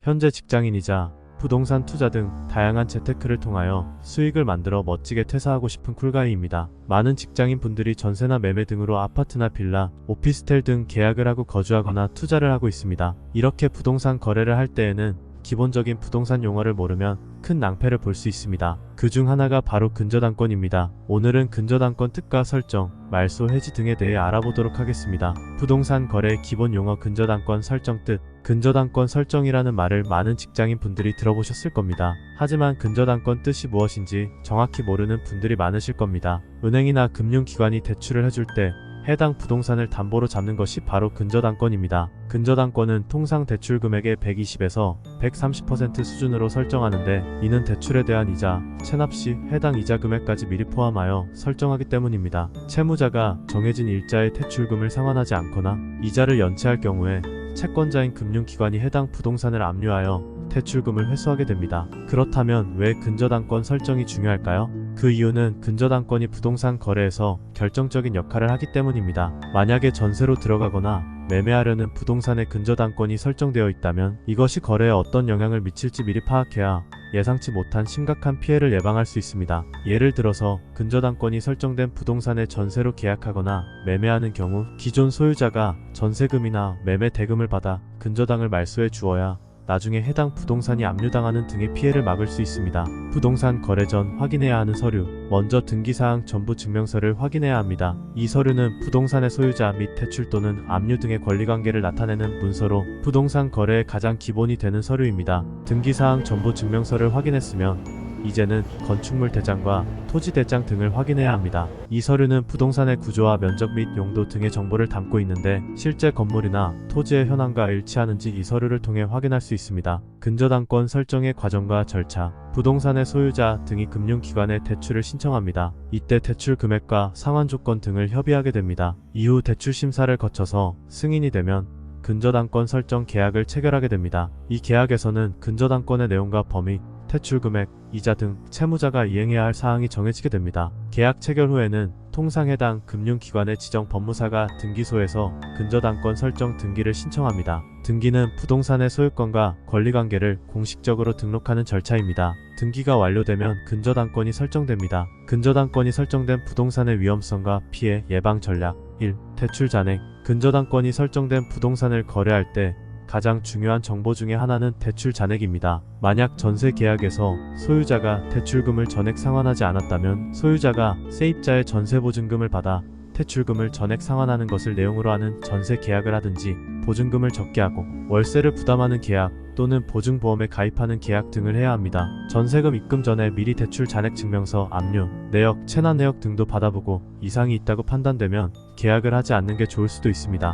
현재 직장인이자 부동산 투자 등 다양한 재테크를 통하여 수익을 만들어 멋지게 퇴사하고 싶은 쿨가이입니다. 많은 직장인 분들이 전세나 매매 등으로 아파트나 빌라, 오피스텔 등 계약을 하고 거주하거나 투자를 하고 있습니다. 이렇게 부동산 거래를 할 때에는 기본적인 부동산 용어를 모르면 큰 낭패를 볼 수 있습니다. 그 중 하나가 바로 근저당권입니다. 오늘은 근저당권 특가 설정, 말소 해지 등에 대해 알아보도록 하겠습니다. 부동산 거래의 기본 용어 근저당권 설정 뜻. 근저당권 설정이라는 말을 많은 직장인 분들이 들어보셨을 겁니다. 하지만 근저당권 뜻이 무엇인지 정확히 모르는 분들이 많으실 겁니다. 은행이나 금융기관이 대출을 해줄 때 해당 부동산을 담보로 잡는 것이 바로 근저당권입니다. 근저당권은 통상 대출 금액의 120에서 130% 수준으로 설정하는데, 이는 대출에 대한 이자, 체납 시 해당 이자 금액까지 미리 포함하여 설정하기 때문입니다. 채무자가 정해진 일자의 대출금을 상환하지 않거나 이자를 연체할 경우에 채권자인 금융기관이 해당 부동산을 압류하여 대출금을 회수하게 됩니다. 그렇다면 왜 근저당권 설정이 중요할까요? 그 이유는 근저당권이 부동산 거래에서 결정적인 역할을 하기 때문입니다. 만약에 전세로 들어가거나 매매하려는 부동산의 근저당권이 설정되어 있다면 이것이 거래에 어떤 영향을 미칠지 미리 파악해야 예상치 못한 심각한 피해를 예방할 수 있습니다. 예를 들어서 근저당권이 설정된 부동산에 전세로 계약하거나 매매하는 경우 기존 소유자가 전세금이나 매매 대금을 받아 근저당을 말소해 주어야 나중에 해당 부동산이 압류당하는 등의 피해를 막을 수 있습니다. 부동산 거래 전 확인해야 하는 서류. 먼저 등기사항 전부 증명서를 확인해야 합니다. 이 서류는 부동산의 소유자 및 대출 또는 압류 등의 권리관계를 나타내는 문서로 부동산 거래의 가장 기본이 되는 서류입니다. 등기사항 전부 증명서를 확인했으면 이제는 건축물 대장과 토지 대장 등을 확인해야 합니다. 이 서류는 부동산의 구조와 면적 및 용도 등의 정보를 담고 있는데, 실제 건물이나 토지의 현황과 일치하는지 이 서류를 통해 확인할 수 있습니다. 근저당권 설정의 과정과 절차. 부동산의 소유자 등이 금융기관에 대출을 신청합니다. 이때 대출 금액과 상환 조건 등을 협의하게 됩니다. 이후 대출 심사를 거쳐서 승인이 되면 근저당권 설정 계약을 체결하게 됩니다. 이 계약에서는 근저당권의 내용과 범위, 대출 금액, 이자 등 채무자가 이행해야 할 사항이 정해지게 됩니다. 계약 체결 후에는 통상 해당 금융기관의 지정 법무사가 등기소에서 근저당권 설정 등기를 신청합니다. 등기는 부동산의 소유권과 권리관계를 공식적으로 등록하는 절차입니다. 등기가 완료되면 근저당권이 설정됩니다. 근저당권이 설정된 부동산의 위험성과 피해 예방 전략. 1. 대출 잔액. 근저당권이 설정된 부동산을 거래할 때 가장 중요한 정보 중에 하나는 대출 잔액입니다. 만약 전세 계약에서 소유자가 대출금을 전액 상환하지 않았다면 소유자가 세입자의 전세보증금을 받아 대출금을 전액 상환하는 것을 내용으로 하는 전세 계약을 하든지, 보증금을 적게 하고 월세를 부담하는 계약 또는 보증보험에 가입하는 계약 등을 해야 합니다. 전세금 입금 전에 미리 대출 잔액 증명서, 압류, 내역, 체납 내역 등도 받아보고 이상이 있다고 판단되면 계약을 하지 않는 게 좋을 수도 있습니다.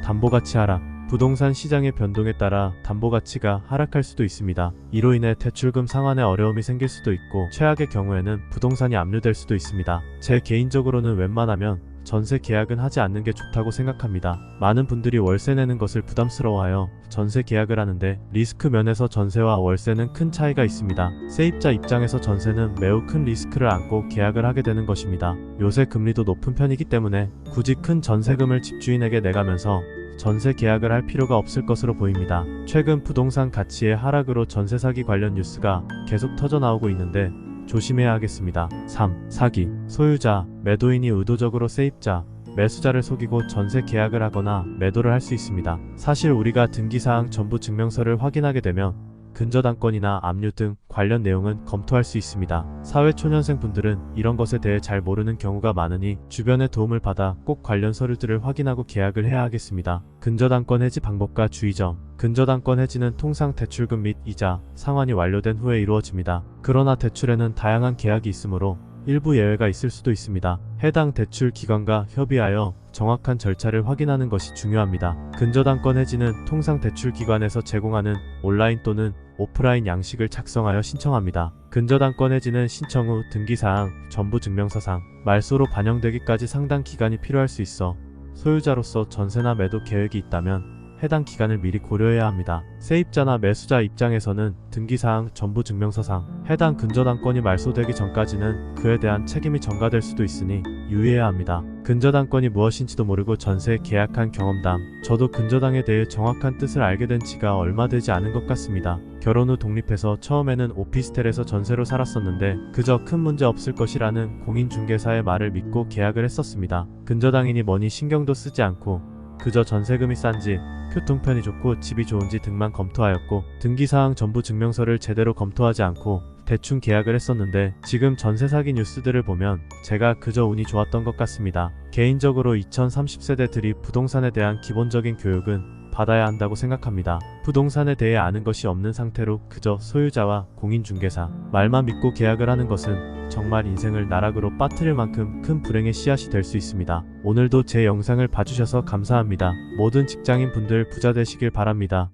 담보가치 하락. 부동산 시장의 변동에 따라 담보가치가 하락할 수도 있습니다. 이로 인해 대출금 상환에 어려움이 생길 수도 있고, 최악의 경우에는 부동산이 압류될 수도 있습니다. 제 개인적으로는 웬만하면 전세 계약은 하지 않는 게 좋다고 생각합니다. 많은 분들이 월세 내는 것을 부담스러워하여 전세 계약을 하는데, 리스크 면에서 전세와 월세는 큰 차이가 있습니다. 세입자 입장에서 전세는 매우 큰 리스크를 안고 계약을 하게 되는 것입니다. 요새 금리도 높은 편이기 때문에 굳이 큰 전세금을 집주인에게 내가면서 전세 계약을 할 필요가 없을 것으로 보입니다. 최근 부동산 가치의 하락으로 전세 사기 관련 뉴스가 계속 터져나오고 있는데 조심해야 하겠습니다. 3. 사기. 소유자, 매도인이 의도적으로 세입자, 매수자를 속이고 전세 계약을 하거나 매도를 할 수 있습니다. 사실 우리가 등기사항 전부 증명서를 확인하게 되면 근저당권이나 압류 등 관련 내용은 검토할 수 있습니다. 사회초년생 분들은 이런 것에 대해 잘 모르는 경우가 많으니 주변의 도움을 받아 꼭 관련 서류들을 확인하고 계약을 해야 하겠습니다. 근저당권 해지 방법과 주의점. 근저당권 해지는 통상 대출금 및 이자, 상환이 완료된 후에 이루어집니다. 그러나 대출에는 다양한 계약이 있으므로 일부 예외가 있을 수도 있습니다. 해당 대출 기관과 협의하여 정확한 절차를 확인하는 것이 중요합니다. 근저당권 해지는 통상 대출 기관에서 제공하는 온라인 또는 오프라인 양식을 작성하여 신청합니다. 근저당권 해지는 신청 후 등기사항, 전부 증명서상, 말소로 반영되기까지 상당 기간이 필요할 수 있어 소유자로서 전세나 매도 계획이 있다면 해당 기간을 미리 고려해야 합니다. 세입자나 매수자 입장에서는 등기사항, 전부증명서상 해당 근저당권이 말소되기 전까지는 그에 대한 책임이 전가될 수도 있으니 유의해야 합니다. 근저당권이 무엇인지도 모르고 전세 계약한 경험담. 저도 근저당에 대해 정확한 뜻을 알게 된 지가 얼마 되지 않은 것 같습니다. 결혼 후 독립해서 처음에는 오피스텔에서 전세로 살았었는데 그저 큰 문제 없을 것이라는 공인중개사의 말을 믿고 계약을 했었습니다. 근저당이니 뭐니 신경도 쓰지 않고 그저 전세금이 싼지 교통편이 좋고 집이 좋은지 등만 검토하였고 등기사항 전부 증명서를 제대로 검토하지 않고 대충 계약을 했었는데 지금 전세 사기 뉴스들을 보면 제가 그저 운이 좋았던 것 같습니다. 개인적으로 2030세대들이 부동산에 대한 기본적인 교육은 받아야 한다고 생각합니다. 부동산에 대해 아는 것이 없는 상태로 그저 소유자와 공인중개사 말만 믿고 계약을 하는 것은 정말 인생을 나락으로 빠뜨릴 만큼 큰 불행의 씨앗이 될 수 있습니다. 오늘도 제 영상을 봐주셔서 감사합니다. 모든 직장인 분들 부자 되시길 바랍니다.